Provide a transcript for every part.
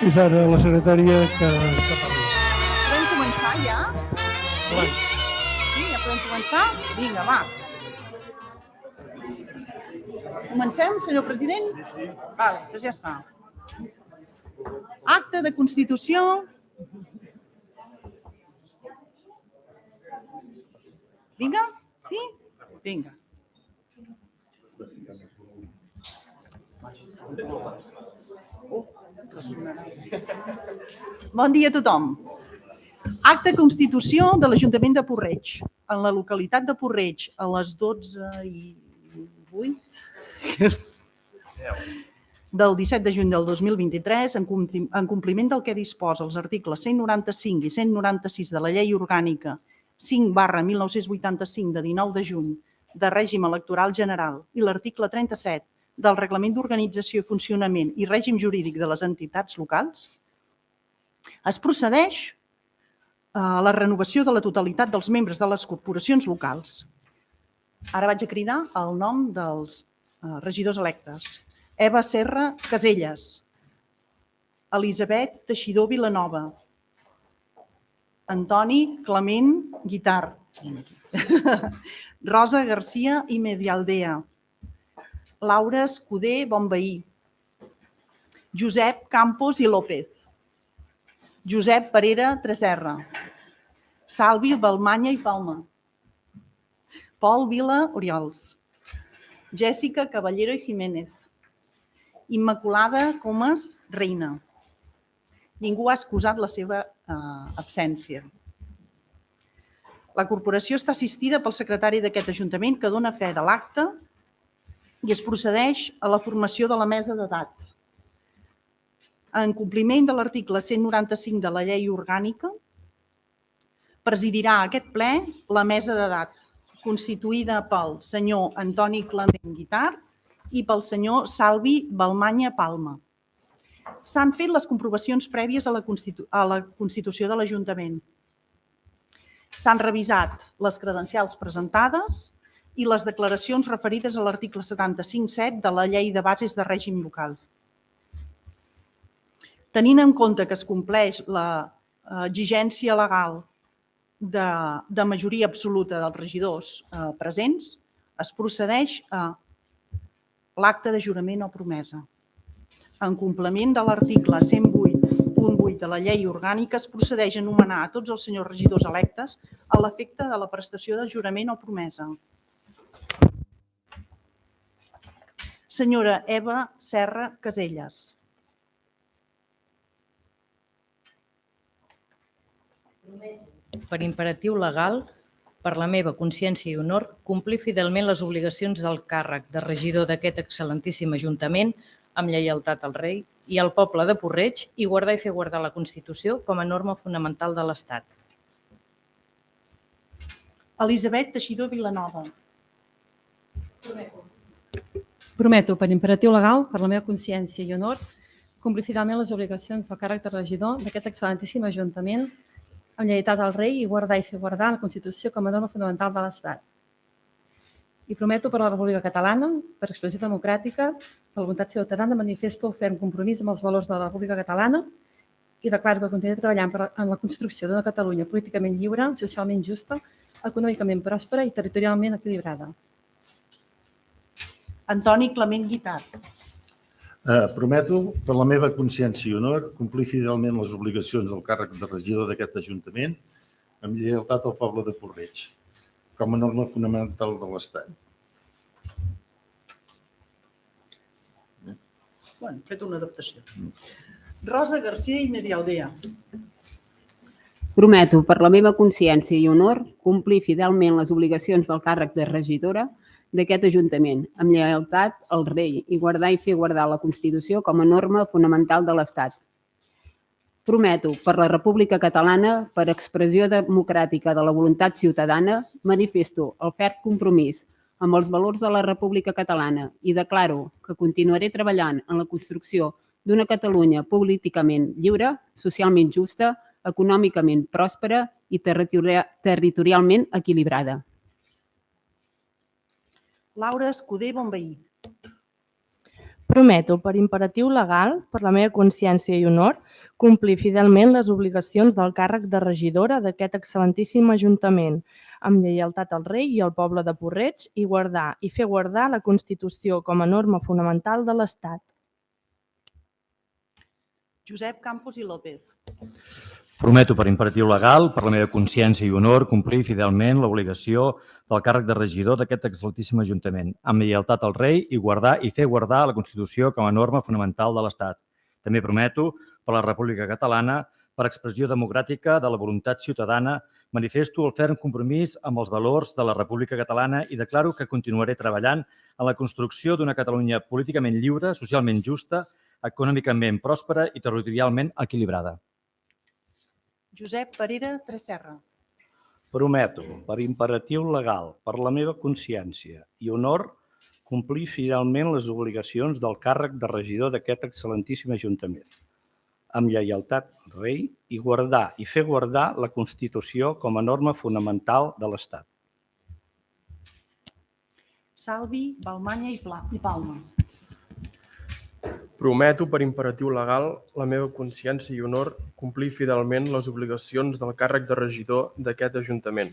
I serà la secretària que parli. Podem començar ja? Sí, ja podem començar? Vinga, va. Comencem, senyor president? Vale, doncs ja està. Acte de constitució. Vinga? Sí? Vinga. Bon dia a tothom. Acte de constitució de l'Ajuntament de Puig-reig. En la localitat de Puig-reig, a les 12:08 del 17 de juny del 2023, en compliment del que disposa els articles 195 i 196 de la Llei Orgànica 5/1985 de 19 de juny de règim electoral general i l'article 37 del Reglament d'Organització i Funcionament i Règim Jurídic de les Entitats Locals, es procedeix a la renovació de la totalitat dels membres de les corporacions locals. Ara vaig a cridar el nom dels regidors electes. Eva Serra Caselles, Elisabet Teixidor Vilanova, Antoni Clement Guitart, Rosa Garcia i Medialdea, Laura Escudé Bonveí, Josep Campos i López, Josep Parera Tresserra, Salvi Balmanya i Palma, Pol Vila Oriols, Jèssica Caballero i Jiménez, Immaculada Comas Reina. Ningú ha excusat la seva absència. La corporació està assistida pel secretari d'aquest Ajuntament que dona fe de l'acte i es procedeix a la formació de la mesa d'edat. En compliment de l'article 195 de la Llei Orgànica, presidirà aquest ple la mesa d'edat, constituïda pel senyor Antoni Clement Guitart i pel senyor Salvi Balmanya Palma. S'han fet les comprovacions prèvies a la Constitució de l'Ajuntament. S'han revisat les credencials presentades i les declaracions referides a l'article 75.7 de la Llei de Bases de Règim Local. Tenint en compte que es compleix l'exigència legal de majoria absoluta dels regidors presents, es procedeix a l'acte de jurament o promesa. En complement de l'article 108.8 de la Llei Orgànica, es procedeix a nomenar a tots els senyors regidors electes a l'efecte de la prestació de jurament o promesa. Senyora Eva Serra Caselles. Per imperatiu legal, per la meva consciència i honor, complir fidelment les obligacions del càrrec de regidor d'aquest excel·lentíssim Ajuntament amb lleialtat al rei i al poble de Puig-reig i guardar i fer guardar la Constitució com a norma fonamental de l'Estat. Elisabet Teixidor Vilanova. Prometo, per imperatiu legal, per la meva consciència i honor, complir fidelment les obligacions del càrrec de regidor d'aquest excel·lentíssim Ajuntament amb lleialtat al rei i guardar i fer guardar la Constitució com a norma fonamental de l'Estat. I prometo per la República Catalana, per expressió democràtica, per voluntat ciutadana, manifesto el ferm compromís amb els valors de la República Catalana i declaro que continuaré treballant en la construcció d'una Catalunya políticament lliure, socialment justa, econòmicament pròspera i territorialment equilibrada. Antoni Clement Guitart. Prometo, per la meva consciència i honor, complir fidelment les obligacions del càrrec de regidor d'aquest Ajuntament amb lleialtat al poble de Puig-reig, com a norma fonamental de l'Estat. Bé, he fet una adaptació. Rosa Garcia i Medialdea. Prometo, per la meva consciència i honor, complir fidelment les obligacions del càrrec de regidora d'aquest Ajuntament, amb lleialtat al rei i guardar i fer guardar la Constitució com a norma fonamental de l'Estat. Prometo, per la República Catalana, per expressió democràtica de la voluntat ciutadana, manifesto el ferm compromís amb els valors de la República Catalana i declaro que continuaré treballant en la construcció d'una Catalunya políticament lliure, socialment justa, econòmicament pròspera i territorialment equilibrada. Laura Escudé Bonveí. Prometo, per imperatiu legal, per la meva consciència i honor, complir fidelment les obligacions del càrrec de regidora d'aquest excel·lentíssim Ajuntament, amb lleialtat al rei i al poble de Porreig i guardar i fer guardar la Constitució com a norma fonamental de l'Estat. Josep Campos i López. Prometo per imperatiu legal, per la meva consciència i honor, complir fidelment l'obligació del càrrec de regidor d'aquest excel·lentíssim Ajuntament, amb lleialtat al rei i guardar i fer guardar la Constitució com a norma fonamental de l'Estat. També prometo, per la República Catalana, per expressió democràtica de la voluntat ciutadana, manifesto el ferm compromís amb els valors de la República Catalana i declaro que continuaré treballant en la construcció d'una Catalunya políticament lliure, socialment justa, econòmicament pròspera i territorialment equilibrada. Josep Parera Tresserra. Prometo, per imperatiu legal, per la meva consciència i honor, complir fidelment les obligacions del càrrec de regidor d'aquest excel·lentíssim Ajuntament, amb lleialtat al rei i guardar i fer guardar la Constitució com a norma fonamental de l'Estat. Salvi, Balmanya i Palma. Prometo per imperatiu legal la meva consciència i honor complir fidelment les obligacions del càrrec de regidor d'aquest Ajuntament,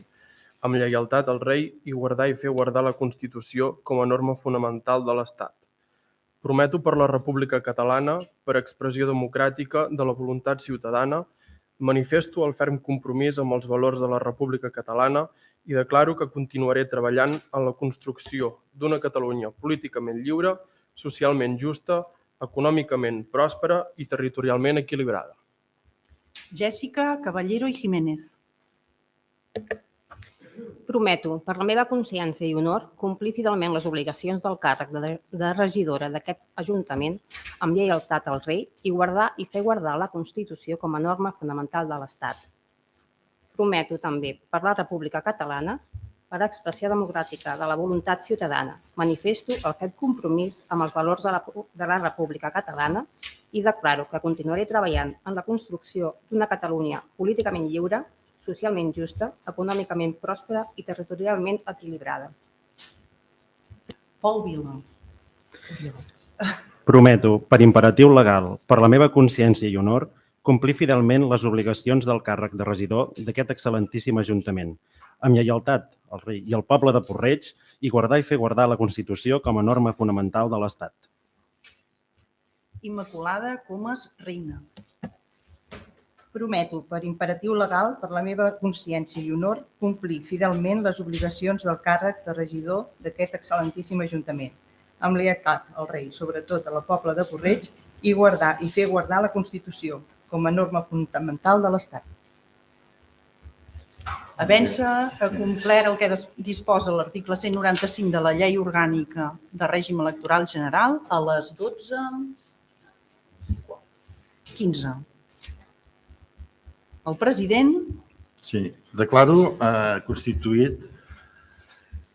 amb lleialtat al rei i guardar i fer guardar la Constitució com a norma fonamental de l'Estat. Prometo per la República Catalana, per expressió democràtica de la voluntat ciutadana, manifesto el ferm compromís amb els valors de la República Catalana i declaro que continuaré treballant en la construcció d'una Catalunya políticament lliure, socialment justa, econòmicament pròspera i territorialment equilibrada. Jèssica Caballero i Jiménez. Prometo, per la meva consciència i honor, complir fidelment les obligacions del càrrec de regidora d'aquest Ajuntament amb lleialtat al rei i guardar i fer guardar la Constitució com a norma fonamental de l'Estat. Prometo també, per la República Catalana, per expressió democràtica de la voluntat ciutadana, manifesto el ferm compromís amb els valors de la República Catalana i declaro que continuaré treballant en la construcció d'una Catalunya políticament lliure, socialment justa, econòmicament pròspera i territorialment equilibrada. Pol Vila. Prometo, per imperatiu legal, per la meva consciència i honor, complir fidelment les obligacions del càrrec de regidor d'aquest excel·lentíssim Ajuntament, amb lleialtat al rei i al poble de Porreig i guardar i fer guardar la Constitució com a norma fonamental de l'Estat. Immaculada Comas Reina. Prometo, per imperatiu legal, per la meva consciència i honor, complir fidelment les obligacions del càrrec de regidor d'aquest excel·lentíssim Ajuntament, amb lleialtat al rei, sobretot a la pobla de Porreig, i guardar i fer guardar la Constitució com a norma fonamental de l'Estat. Havent-se complert el que disposa l'article 195 de la Llei Orgànica de Règim Electoral General a les 12:15. El president... Sí, declaro constituït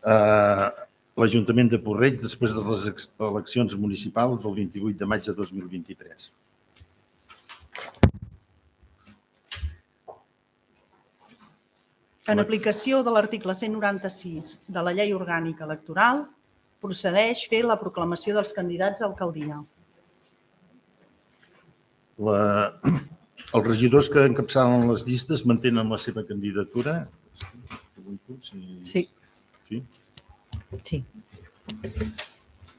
l'Ajuntament de Porreig després de les eleccions municipals del 28 de maig de 2023. En aplicació de l'article 196 de la Llei Orgànica Electoral, procedeix fer la proclamació dels candidats a alcaldia. Els regidors que encapçalen les llistes mantenen la seva candidatura? Sí. Sí? Sí.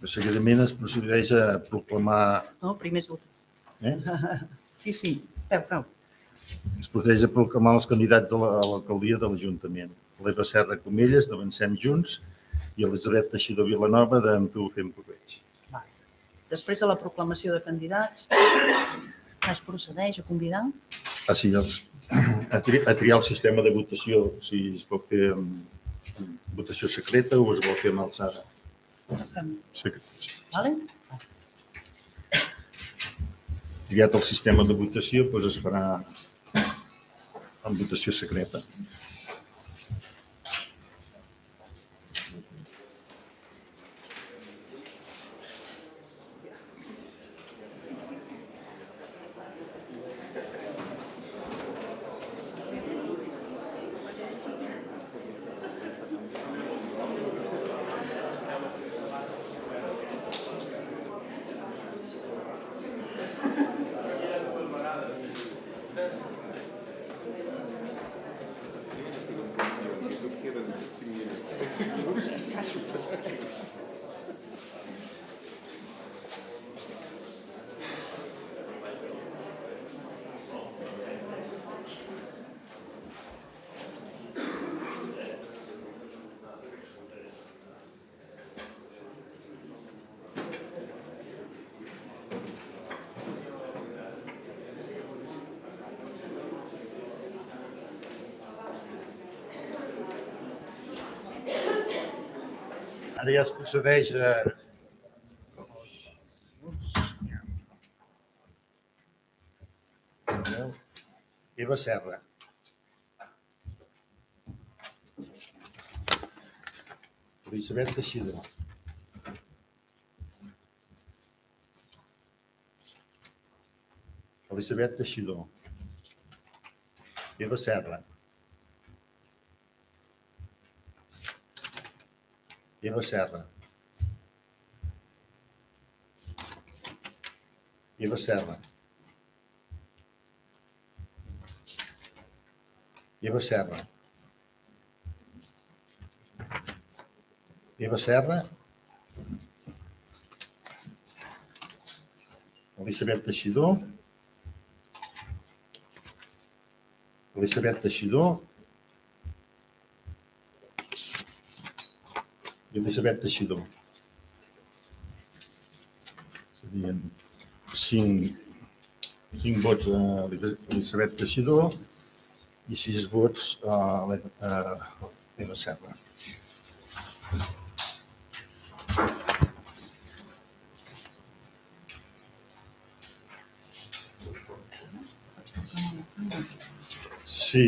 Seguidament es procedeix a proclamar... No, primer és votar. Sí, sí. Feu. Es procedeix a proclamar els candidats a l'alcaldia de l'Ajuntament. L'Eva Serra Comelles, d'Avancem Junts, i Elisabet Teixidor Vilanova, d'En Tu Fem Porreig. Després de la proclamació de candidats, es procedeix a convidar? Sí, a triar el sistema de votació, si es pot fer amb votació secreta o es vol fer amb alçada. Vale? Triat el sistema de votació, doncs es farà amb votació secreta. Ara ja es procedeix a... Eva Serra. Elisabet Teixidor. Elisabet Teixidor. Eva Serra. Eva Serra. Eva Serra. Eva Serra. Eva Serra. Elisabet Teixidor. Elisabet Teixidor. Elisabet Teixidor. Serien 5 vots a Elisabet Teixidor i 6 vots a Eva Serra. Sí,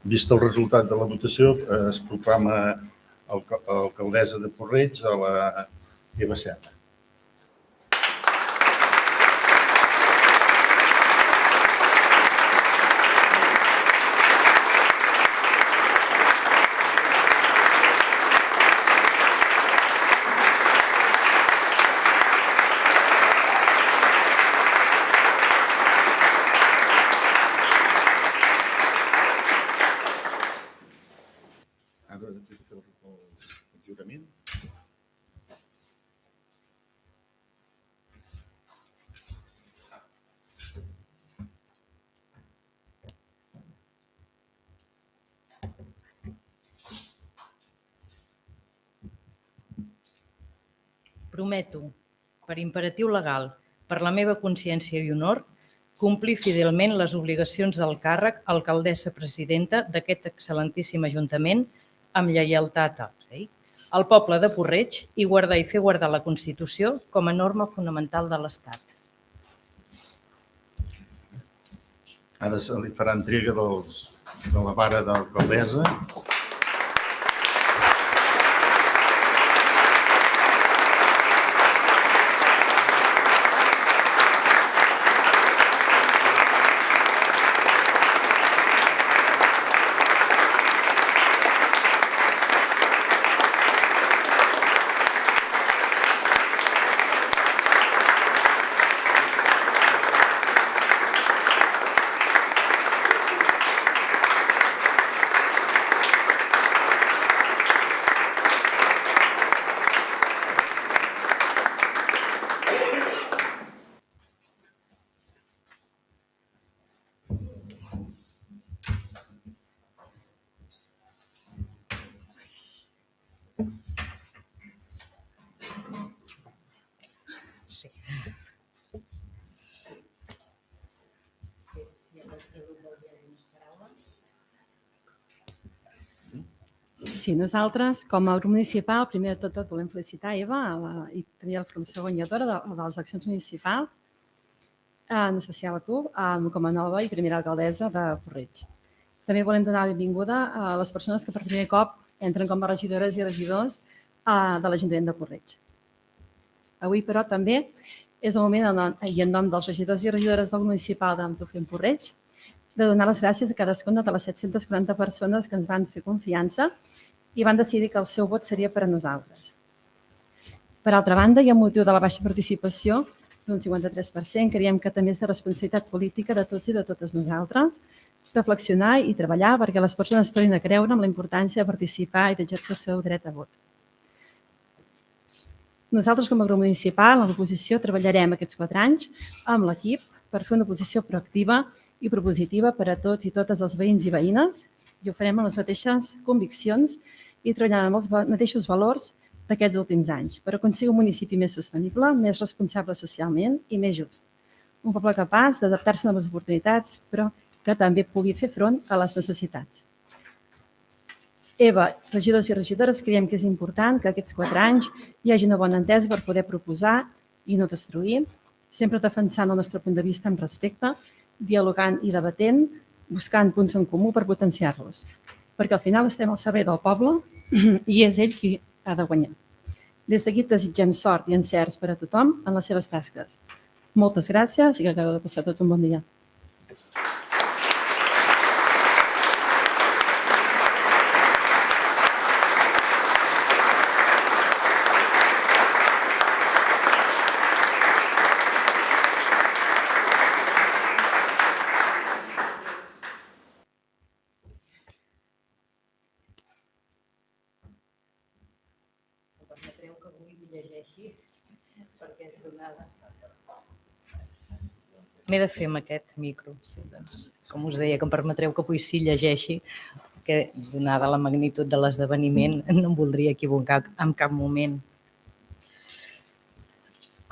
vist el resultat de la votació, es proclama alcaldessa de Puig-reig a la Eva Serra. Ara he de fer el jurament. Prometo, per imperatiu legal, per la meva consciència i honor, complir fidelment les obligacions del càrrec alcaldessa presidenta d'aquest excel·lentíssim Ajuntament amb lleialtat al rei, al poble de Puig-reig i guardar i fer guardar la Constitució com a norma fonamental de l'Estat. Ara se li farà entrega de la vara d'alcaldessa. Sí. Sí, nosaltres, com a grup municipal, primer de tot volem felicitar Eva i també la formació guanyadora de les eleccions municipals, en especial a tu, com a nova i primera alcaldessa de Puig-reig. També volem donar la benvinguda a les persones que per primer cop entren com a regidores i regidors de l'Ajuntament de Puig-reig. Avui, però, també és el moment, i en nom dels regidors i regidores del municipal d'Amptufent Puig-reig, de donar les gràcies a cadascuna de les 740 persones que ens van fer confiança i van decidir que el seu vot seria per a nosaltres. Per altra banda, i amb motiu de la baixa participació, d'un 53%, creiem que també és de responsabilitat política de tots i de totes nosaltres reflexionar i treballar perquè les persones tornin a creure en la importància de participar i d'exercir el seu dret a vot. Nosaltres, com a grup municipal, a l'oposició, treballarem aquests 4 anys amb l'equip per fer una oposició proactiva i propositiva per a tots i totes els veïns i veïnes i ho farem amb les mateixes conviccions i treballant amb els mateixos valors d'aquests últims anys per aconseguir un municipi més sostenible, més responsable socialment i més just. Un poble capaç d'adaptar-se a les oportunitats, però que també pugui fer front a les necessitats. Eva, regidors i regidores, creiem que és important que aquests 4 anys hi hagi una bona entesa per poder proposar i no destruir, sempre defensant el nostre punt de vista amb respecte, dialogant i debatent, buscant punts en comú per potenciar-los. Perquè al final estem al servei del poble i és ell qui ha de guanyar. Des d'aquí desitgem sort i encerts per a tothom en les seves tasques. Moltes gràcies i que acabeu de passar tots un bon dia. Permetreu que avui llegeixi, perquè és donada. M'he de fer amb aquest micro, sí, doncs, com us deia, que em permetreu que avui sí llegeixi, que donada la magnitud de l'esdeveniment no em voldria equivocar en cap moment.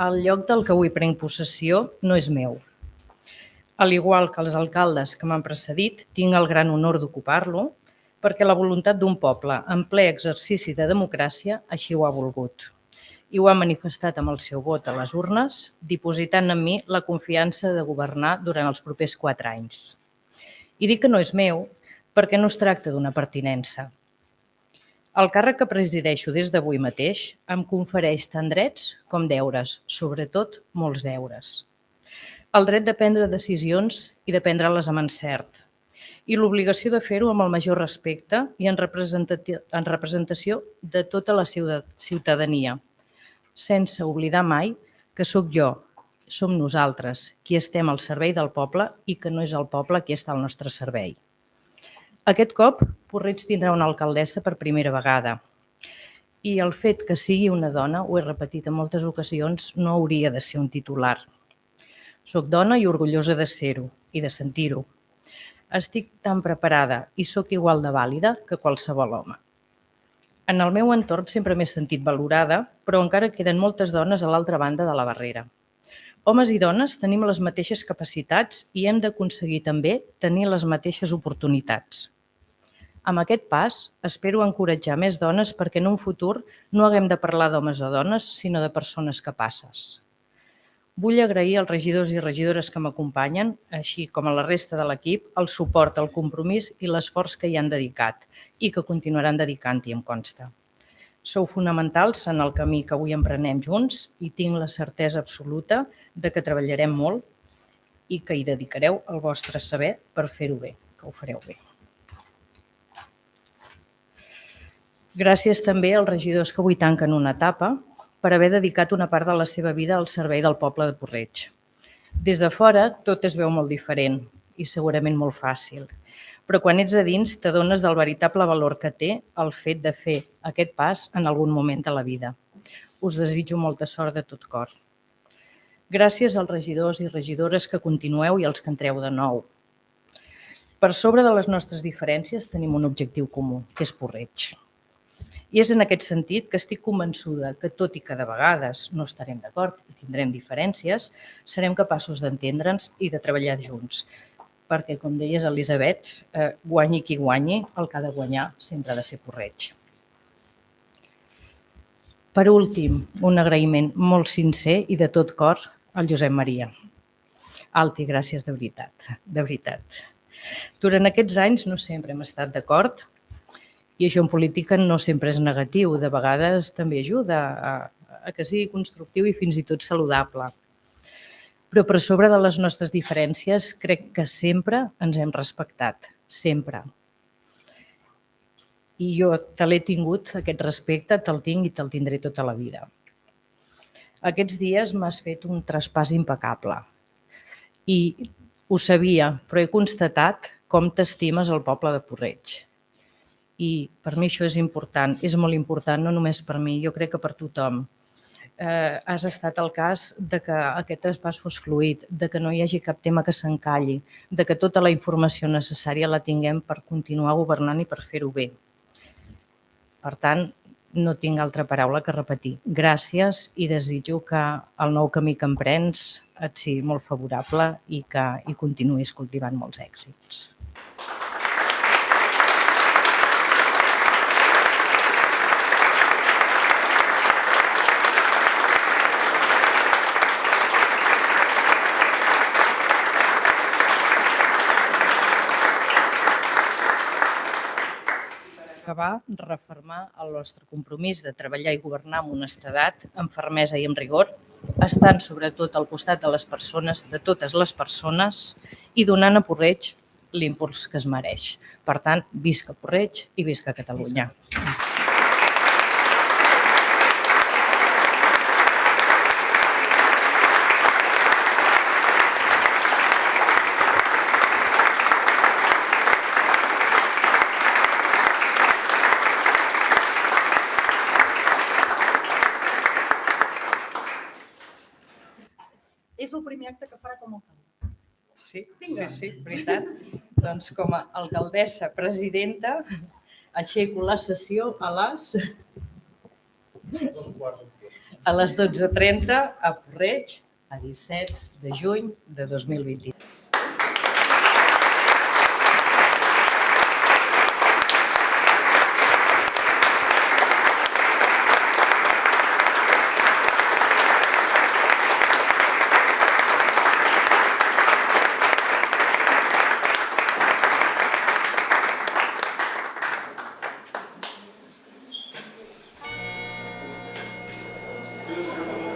El lloc del que avui prenc possessió no és meu. Al igual que els alcaldes que m'han precedit, tinc el gran honor d'ocupar-lo perquè la voluntat d'un poble en ple exercici de democràcia així ho ha volgut. I ho ha manifestat amb el seu vot a les urnes, dipositant en mi la confiança de governar durant els propers 4 anys. I dic que no és meu perquè no es tracta d'una pertinença. El càrrec que presideixo des d'avui mateix em confereix tant drets com deures, sobretot molts deures. El dret de prendre decisions i de prendre-les amb encert, i l'obligació de fer-ho amb el major respecte i en representació de tota la ciutadania, sense oblidar mai que sóc jo, som nosaltres, qui estem al servei del poble i que no és el poble qui està al nostre servei. Aquest cop, Porreig tindrà una alcaldessa per primera vegada i el fet que sigui una dona, ho he repetit en moltes ocasions, no hauria de ser un titular. Soc dona i orgullosa de ser-ho i de sentir-ho. Estic tan preparada i sóc igual de vàlida que qualsevol home. En el meu entorn sempre m'he sentit valorada, però encara queden moltes dones a l'altra banda de la barrera. Homes i dones tenim les mateixes capacitats i hem d'aconseguir també tenir les mateixes oportunitats. Amb aquest pas, espero encoratjar més dones perquè en un futur no haguem de parlar d'homes o dones, sinó de persones capaces. Vull agrair als regidors i regidores que m'acompanyen, així com a la resta de l'equip, el suport, el compromís i l'esforç que hi han dedicat i que continuaran dedicant-hi, em consta. Sou fonamentals en el camí que avui emprenem junts i tinc la certesa absoluta de que treballarem molt i que hi dedicareu el vostre saber per fer-ho bé, que ho fareu bé. Gràcies també als regidors que avui tanquen una etapa per haver dedicat una part de la seva vida al servei del poble de Porreig. Des de fora tot es veu molt diferent i segurament molt fàcil, però quan ets a dins t'adones del veritable valor que té el fet de fer aquest pas en algun moment de la vida. Us desitjo molta sort de tot cor. Gràcies als regidors i regidores que continueu i als que entreu de nou. Per sobre de les nostres diferències tenim un objectiu comú, que és Porreig. I és en aquest sentit que estic convençuda que, tot i que de vegades no estarem d'acord i tindrem diferències, serem capaços d'entendre'ns i de treballar junts. Perquè, com deies, Elisabet, guanyi qui guanyi, el que ha de guanyar sempre ha de ser Porreig. Per últim, un agraïment molt sincer i de tot cor al Josep Maria. Alti, gràcies de veritat, de veritat. Durant aquests anys no sempre hem estat d'acord, i això en política no sempre és negatiu, de vegades també ajuda a que sigui constructiu i fins i tot saludable. Però per sobre de les nostres diferències crec que sempre ens hem respectat, sempre. I jo te l'he tingut, aquest respecte, te'l tinc i te'l tindré tota la vida. Aquests dies m'has fet un traspàs impecable i ho sabia, però he constatat com t'estimes el poble de Porreig. I per mi això és important, és molt important, no només per mi, jo crec que per tothom. has estat al cas de que aquest traspàs fos fluid, de que no hi hagi cap tema que s'encalli, de que tota la informació necessària la tinguem per continuar governant i per fer-ho bé. Per tant, no tinc altra paraula que repetir. Gràcies i desitjo que el nou camí que emprens et sigui molt favorable i que hi continuïs cultivant molts èxits. Acabar, refermar el nostre compromís de treballar i governar amb honestedat, amb fermesa i amb rigor, estant sobretot al costat de les persones, de totes les persones, i donant a Puig-reig l'impuls que es mereix. Per tant, visca Puig-reig i visca Catalunya. És el primer acte que farà com a alcalde. Sí, veritat. Doncs com a alcaldessa presidenta, aixeco la sessió a les 12:30 a Puig-reig, a 17 de juny de 2023. Gràcies.